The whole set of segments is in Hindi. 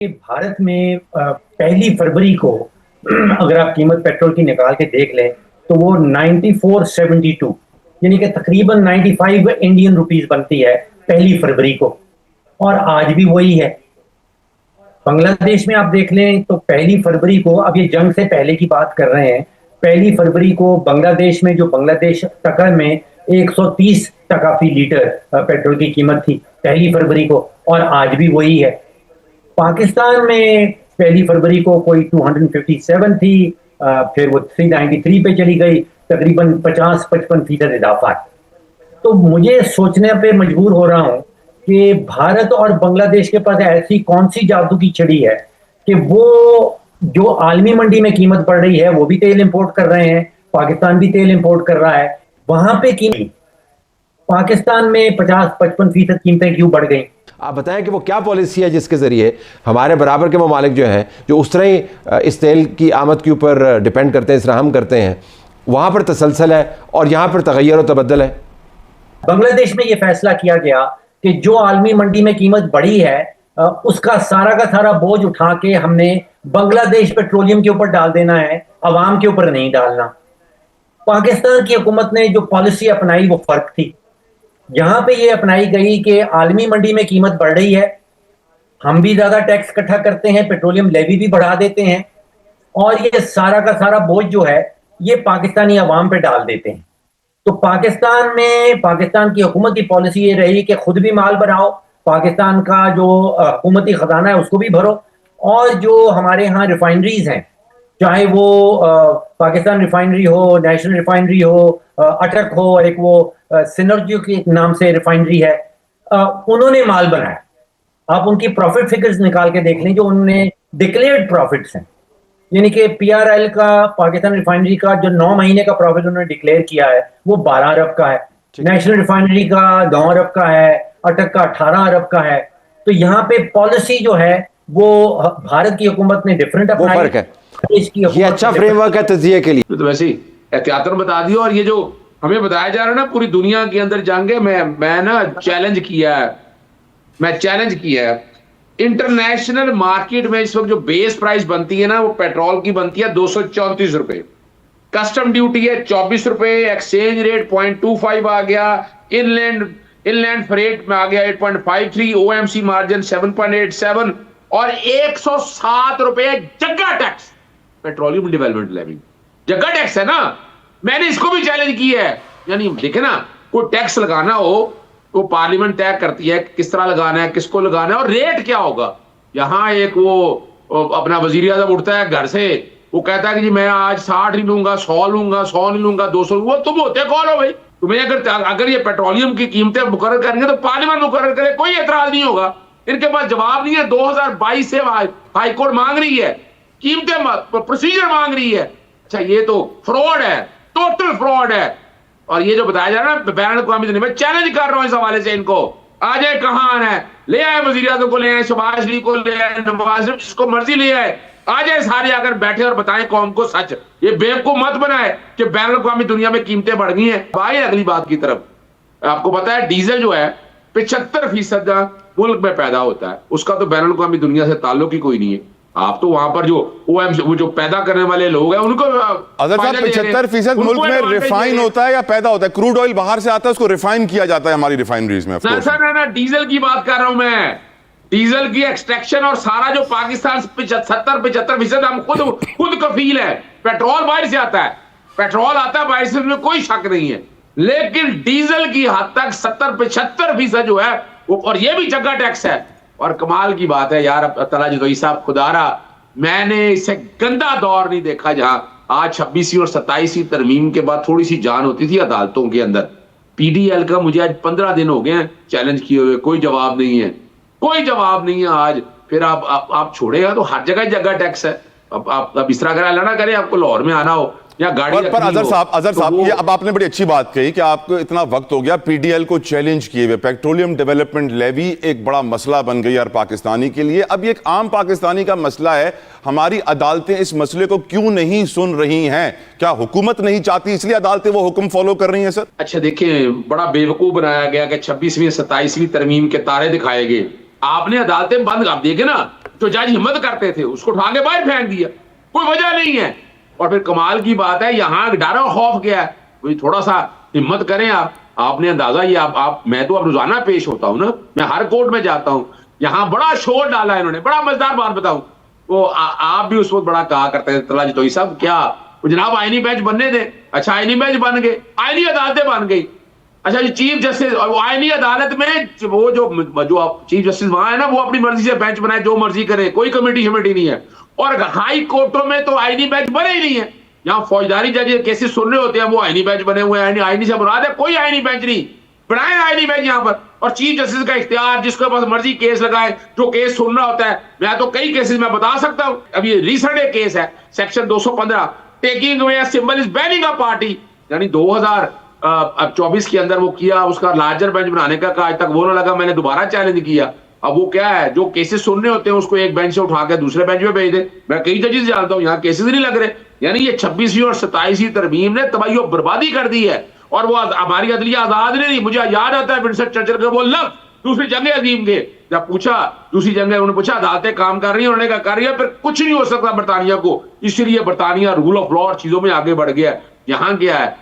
कि भारत में 1 फरवरी को अगर आप कीमत पेट्रोल की निकाल के देख लें तो वो 94.72 यानी कि तकरीबन 95 इंडियन रुपीस बनती है 1 फरवरी को। और आज भी वही है। बांग्लादेश में आप देख लें तो 1 फरवरी को, अब ये जंग से पहले की बात कर रहे हैं, 1 फरवरी को बांग्लादेश में, जो बांग्लादेश टका में 130 टका फी लीटर पेट्रोल की कीमत थी 1 फरवरी को, और आज भी वही है। पाकिस्तान में 1 फरवरी को कोई 257 थी, फिर वो 393 पे चली गई, तकरीबन 50-55% इजाफा है। तो मुझे सोचने पे मजबूर हो रहा हूं कि भारत और बांग्लादेश के पास ऐसी कौन सी जादू की छड़ी है कि वो जो आलमी मंडी में कीमत बढ़ रही है वो भी तेल इंपोर्ट कर रहे हैं, पाकिस्तान भी तेल इंपोर्ट कर रहा है, वहां पे कीमत पाकिस्तान में 50-55% कीमतें क्यों बढ़ गई? आप बताएं कि वो क्या पॉलिसी है जिसके ज़रिए हमारे बराबर के ममालिक जो हैं, जो उस तरह ही इस तेल की आमद के ऊपर डिपेंड करते हैं, इसराहम करते हैं, वहाँ पर तसलसल है और यहाँ पर तगैर और तबद्दल है। बांग्लादेश में ये फैसला किया गया कि जो आलमी मंडी में कीमत बढ़ी है उसका सारा का सारा बोझ उठा के हमने बांग्लादेश पेट्रोलियम के ऊपर डाल देना है, अवाम के ऊपर नहीं डालना। पाकिस्तान की हुकूमत ने जो पॉलिसी अपनाई वो फर्क थी। यहां पे ये अपनाई गई कि आलमी मंडी में कीमत बढ़ रही है, हम भी ज्यादा टैक्स इकट्ठा करते हैं, पेट्रोलियम लेवी भी बढ़ा देते हैं, और ये सारा का सारा बोझ जो है ये पाकिस्तानी अवाम पे डाल देते हैं। तो पाकिस्तान में, पाकिस्तान की हुकूमत की पॉलिसी ये रही कि खुद भी माल बनाओ, पाकिस्तान का जो हुकूमती खजाना है उसको भी भरो, और जो हमारे यहाँ रिफाइनरीज हैं, चाहे वो पाकिस्तान रिफाइनरी हो, नेशनल रिफाइनरी हो, अटक हो, और एक वो सिनर्जी के नाम से रिफाइनरी है, उन्होंने माल बनाया। आप उनकी प्रॉफिट फिगर्स निकाल के देख लें, जो उन्होंने डिक्लेयर्ड प्रॉफिट्स हैं, यानी कि पीआरएल का, पाकिस्तान रिफाइनरी का जो 9 महीने का प्रॉफिट उन्होंने डिक्लेयर किया है वो 12 अरब का है, नेशनल रिफाइनरी का 9 अरब का है, अटक का 18 अरब का है। तो यहाँ पे पॉलिसी जो है वो भारत की हुकूमत ने डिफरेंट अपनाई, फर्क है। ये अच्छा फ्रेमवर्क है तजिए के लिए। तो वैसे ही एहतियातन बता दिया। और ये जो हमें बताया जा रहा है ना पूरी दुनिया के अंदर जंग है, मैं ना चैलेंज किया है, मैं चैलेंज किया है। इंटरनेशनल मार्केट में इस वक्त जो बेस प्राइस बनती है ना, वो पेट्रोल की बनती है 234 रुपए, कस्टम ड्यूटी है 24 रुपए, एक्सचेंज रेट 0.25 आ गया, इनलैंड फ्रेट में आ गया 8.53, ओएमसी मार्जिन 7.87 और 107 रुपए जगह टैक्स, पेट्रोलियम डेवलपमेंट लेवी जगह टैक्स है ना। मैंने इसको भी चैलेंज किया है। यानी देखे ना, कोई टैक्स लगाना हो तो पार्लियामेंट तय करती है किस तरह लगाना है, किसको लगाना है और रेट क्या होगा। यहां एक वो अपना वजीर आजम उठता है घर से, वो कहता है कि जी मैं आज 60 नहीं लूंगा, 100 लूंगा, 100 नहीं लूंगा, 200 लूंगा। तुम होते कौन हो भाई? तुम्हें अगर ये पेट्रोलियम की कीमतें मुकर्रर करेंगे तो पार्लियामेंट मुकर्रर करे, कोई एतराज नहीं होगा। इनके पास जवाब नहीं है। 2022 से हाईकोर्ट मांग रही है कीमतें, प्रोसीजर मांग रही है। अच्छा, ये तो फ्रॉड है, टोटल फ्रॉड है। और ये जो बताया जा रहा है बैन अवी दुनिया में, चैलेंज कर रहा हूं इस हवाले से इनको। आ जाए, कहां आना है, ले आए वजीर आजम को, ले आए शहबाज शरीफ को, ले आए नवाज शरीफ, जिसको मर्जी ले आए, आ जाए सारे आकर बैठे और बताएं कौम को सच। ये बेवकूफ मत बनाए कि बैन अवी दुनिया में कीमतें बढ़ गई हैं। भाई अगली बात की तरफ, आपको पता है डीजल जो है 75% मुल्क में पैदा होता है, उसका तो बैन अवी दुनिया से ताल्लुक ही कोई नहीं है। आप तो वहां पर वो जो पैदा करने वाले लोग हैं उनको, अगर 75% मुल्क में रिफाइन होता है या पैदा होता है, क्रूड ऑयल बाहर से आता है, उसको रिफाइन किया जाता है हमारी रिफाइनरीज में। ना डीजल की बात कर रहा हूं मैं, डीजल की एक्सट्रैक्शन और सारा जो पाकिस्तान 75% हम खुद कफील है। पेट्रोल बाहर से आता है, पेट्रोल आता है बाहर से, उसमें कोई शक नहीं है, लेकिन डीजल की हद तक 70-75% जो है वो, और ये भी जगह टैक्स है। और कमाल की बात है यार, तला जदोई साहब, खुदारा मैंने इससे गंदा दौर नहीं देखा जहां आज 26वीं और 27वीं तरमीम के बाद थोड़ी सी जान होती थी अदालतों के अंदर। पीडीएल का मुझे आज 15 दिन हो गए हैं चैलेंज किए हुए, कोई जवाब नहीं है, कोई जवाब नहीं है आज। फिर आप छोड़ेगा तो हर जगह टैक्स है। अब इस तरह अगर ना करें, आपको लाहौर में आना हो या गाड़ी पर अजहर साहब, ये अब आपने बड़ी अच्छी बात कही कि आपको इतना वक्त हो गया पीडीएल को चैलेंज किए हुए। पेट्रोलियम डेवलपमेंट लेवी एक बड़ा मसला बन गई हर पाकिस्तानी के लिए। अब ये एक आम पाकिस्तानी का मसला है, हमारी अदालतें इस मसले को क्यों नहीं सुन रही हैं? क्या हुकूमत नहीं चाहती इसलिए अदालतें वो हुक्म फॉलो कर रही हैं? सर अच्छा देखिए, बड़ा बेवकूफ बनाया गया कि 26वीं 27वीं तरमीम के तारे दिखाए गए आपने अदालतें बंद, आप देखे ना, जो जज हिम्मत करते थे उसको उठा के बाहर फेंक दिया, कोई वजह नहीं है। और फिर कमाल की बात है, यहां डर और खौफ गया है, कोई थोड़ा सा हिम्मत करें आप। आपने अंदाजा ये आप मैं तो अब रोजाना पेश होता हूं ना, मैं हर कोर्ट में जाता हूं, यहां बड़ा शोर डाला है इन्होंने। बड़ा मजेदार बात बताऊं, वो आप भी उस वक्त बड़ा कहा करते थे तला जतोई साहब, क्या वो जनाब आईनी बेंच बनने दे। अच्छा आईनी बेंच बन गए, आईनी अदालतें बन गई। अच्छा जी चीफ जस्टिस, और आईनी अदालत में वो जो चीफ जस्टिस वहां है ना, वो अपनी मर्जी से बेंच बनाए, जो मर्जी करे, कोई कमेटी शमेटी नहीं है। और हाई कोर्टों में तो आईनी बेंच बने ही नहीं है। यहाँ फौजदारी जज केसेस सुन रहे होते हैं, वो आईनी बेंच बने हुए हैं। आईनी से मुराद है कोई आईनी बेंच नहीं, बनाए आईनी बेंच यहाँ पर। और चीफ जस्टिस का इख्तियार, जिसके पास मर्जी केस लगाए, जो केस सुन रहा होता है। मैं तो कई केसेस मैं बता सकता हूँ, अब ये रिसेंट एक केस है, section 215, taking away symbol is banning a party, यानी 2024 के अंदर वो किया, उसका लार्जर बेंच बनाने का आज तक वो ना लगा, मैंने दोबारा चैलेंज किया। अब वो क्या है, जो केसेस सुनने होते हैं उसको एक बेंच से उठा के दूसरे बेंच पे भेज दे। मैं कई जजेस जानता हूं, यहाँ केसेस नहीं लग रहे। यानी ये 26वीं और 27वीं तरमीम ने तबाही और बर्बादी कर दी है। और वो हमारी अदलिया आजाद नहीं। मुझे याद आता है विंस्टन चर्चिल का वो लफ्ज दूसरी जंग अजीम के, जब पूछा दूसरी जंग, उन्होंने पूछा अदालतें काम कर रही है, उन्होंने कहा कर रही है, फिर कुछ नहीं हो सकता बरतानिया को, इसलिए बरतानिया रूल ऑफ लॉ और चीजों में आगे बढ़ गया। यहाँ क्या है,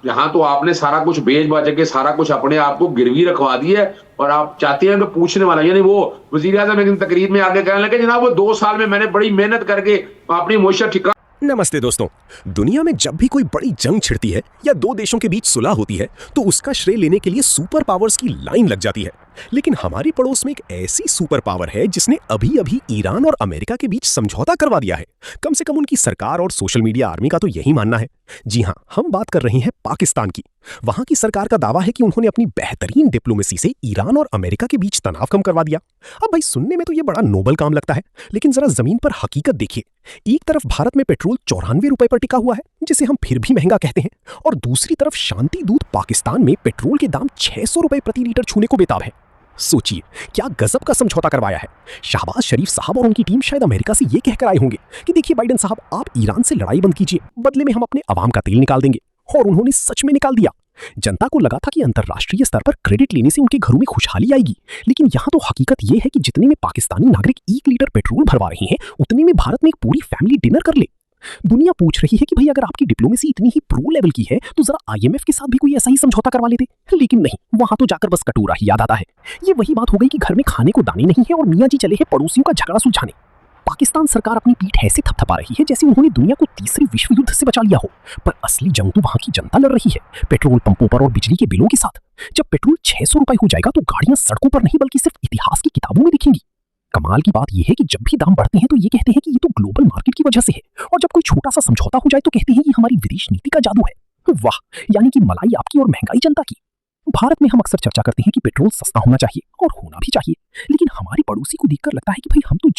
यहाँ तो आपने सारा कुछ बेच बाच के सारा कुछ अपने आप को गिरवी रखवा दिया है। और आप चाहते हैं कि पूछने वाला, यानी वो वजीर आज़म एक तकरीर में आगे कहने लगे, जनाब वो 2 साल में मैंने बड़ी मेहनत करके अपनी मोशा ठिका। नमस्ते दोस्तों। दुनिया में जब भी कोई बड़ी जंग छिड़ती है या 2 देशों के बीच सुलह होती है तो उसका श्रेय लेने के लिए सुपर पावर्स की लाइन लग जाती है। लेकिन हमारे पड़ोस में एक ऐसी सुपर पावर है जिसने अभी अभी ईरान और अमेरिका के बीच समझौता करवा दिया है। कम से कम उनकी सरकार और सोशल मीडिया आर्मी का तो यही मानना है। जी हां, हम बात कर रहे हैं पाकिस्तान की। वहां की सरकार का दावा है कि उन्होंने अपनी बेहतरीन डिप्लोमेसी से ईरान और अमेरिका के बीच तनाव कम करवा दिया। अब भाई सुनने में तो ये बड़ा नोबल काम लगता है, लेकिन जरा जमीन पर हकीकत देखिए। एक तरफ भारत में पेट्रोल 94 रुपए पर टिका हुआ है, जिसे हम फिर भी महंगा कहते हैं, और दूसरी तरफ शांति दूत पाकिस्तान में पेट्रोल के दाम 600 रुपए प्रति लीटर छूने को बेताब है। सोचिए क्या गजब का समझौता करवाया है। शहबाज शरीफ साहब और उनकी टीम शायद अमेरिका से ये कहकर आए होंगे कि देखिए बाइडेन साहब, आप ईरान से लड़ाई बंद कीजिए, बदले में हम अपने अवाम का तेल निकाल देंगे। और उन्होंने सच में निकाल दिया। जनता को लगा था कि अंतर्राष्ट्रीय स्तर पर क्रेडिट लेने से उनके घरों में खुशहाली आएगी, लेकिन यहाँ तो हकीकत यह है कि जितने में पाकिस्तानी नागरिक 1 लीटर पेट्रोल भरवा रहे हैं, उतने में भारत में एक पूरी फैमिली डिनर कर ले। दुनिया पूछ रही है कि भाई अगर आपकी डिप्लोमेसी इतनी ही प्रो लेवल की है तो जरा IMF के साथ भी कोई ऐसा ही समझौता करवा लेते, लेकिन नहीं, वहां तो जाकर बस कटोरा ही याद आता है। ये वही बात हो गई कि घर में खाने को दाने नहीं है और मियां जी चले हैं पड़ोसियों का झगड़ा सुलझाने। पाकिस्तान सरकार अपनी पीठ ऐसे थपथपा रही है जैसे उन्होंने दुनिया को तीसरे विश्व युद्ध से बचा लिया हो, पर असली जंग तो वहां की जनता लड़ रही है, पेट्रोल पंपों पर और बिजली के बिलों के साथ। जब पेट्रोल 600 रुपए हो जाएगा तो गाड़ियां सड़कों पर नहीं बल्कि सिर्फ इतिहास की किताबों में दिखेंगी। कमाल की बात यह है कि जब भी दाम बढ़ते हैं तो ये कहते हैं कि ये तो ग्लोबल मार्केट की वजह से है, और जब कोई छोटा सा समझौता हो जाए तो कहते हैं ये हमारी विदेश नीति का जादू है। वाह, यानी कि मलाई आपकी और महंगाई जनता की। भारत में हम अक्सर चर्चा करते हैं कि पेट्रोल सस्ता होना चाहिए और होना भी चाहिए, लेकिन हमारे पड़ोसी को देखकर लगता है कि भाई हम तो